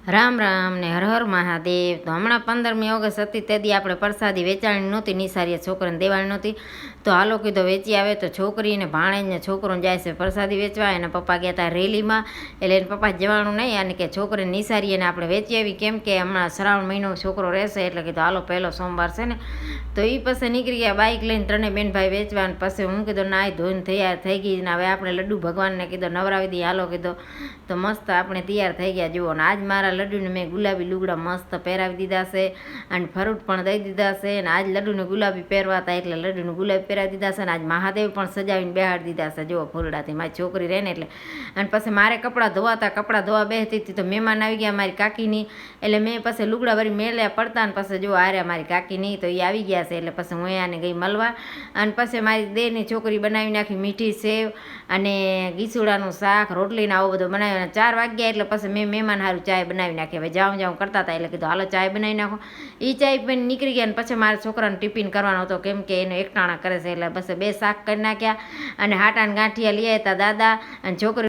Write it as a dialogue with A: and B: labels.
A: રામ રામ ને હર હર મહાદેવ. તો હમણાં 15મી ઓગસ્ટ હતી તે દી આપણે પ્રસાદી વેચાણી નહોતી, નિસારીએ છોકરાને દેવાની નહોતી. તો હાલો કીધો વેચી આવે. તો છોકરીને ભાણેજને છોકરોને જાય છે પ્રસાદી વેચવા. એના પપ્પા ગયા હતા રેલીમાં, એટલે એને પપ્પા જવાનું નહીં. અને કે છોકરીને નિસારીને આપણે વેચી આવી, કેમ કે હમણાં શ્રાવણ મહિનો છોકરો રહેશે, એટલે કીધું હાલો પહેલો સોમવાર છે ને. તો એ પછી નીકળી ગયા બાઇક લઈને ત્રણેય બેન ભાઈ વેચવા. અને પછી હું કીધું નાહી ધોઈને તૈયાર થઈ ગઈ ને હવે આપણે લડ્ડુ ભગવાનને કીધું નવરાવી દઈએ, હાલો કીધું. તો મસ્ત આપણે તૈયાર થઈ ગયા. જુઓ ને આજ મારા લડ્ડુને મેં ગુલાબી લુગડા મસ્ત પહેરાવી દીધા છે અને ફરૂટ પણ દઈ દીધા છે. અને આજ લડ્ડુને ગુલાબી પહેરવા હતા એટલે લડ્ડુને ગુલાબી પહેરાવી દીધા છે. અને આજ મહાદેવ પણ સજાવીને બેહાડી દીધા છે જુઓ ફૂલડાથી. મારી છોકરી રહે ને એટલે. અને પછી મારે કપડાં ધોવાતા, કપડાં ધોવા બેસતી હતી તો મહેમાન આવી ગયા મારી કાકીની, એટલે મેં પછી લુગડા વળી મેલ્યા પડતા. ને પછી જો આર્યા મારી કાકીની, તો એ આવી ગયા છે એટલે પછી હું અહીંયાને ગઈ મળવા. અને પછી મારી દેરની છોકરી બનાવી નાખી મીઠી સેવ અને ગીસુડાનું શાક, રોટલીને આવો બધો બનાવ્યો. 4 વાગ્યા એટલે પછી મેં મહેમાન સારું ચાય બનાવી નાખી. હવે જાઉં કરતા હતા એટલે કીધું હાલો ચાય બનાવી નાખો. એ ચાય પીને નીકળી ગયા. અને પછી મારા છોકરાને ટિફિન કરવાનો હતો, કેમ કે એનો એકટાણા કરે છે એટલે પછી 2 શાક કરી નાખ્યા અને હાટાને ગાંઠિયા લઈ આવ્યા હતા દાદા. અને છોકરી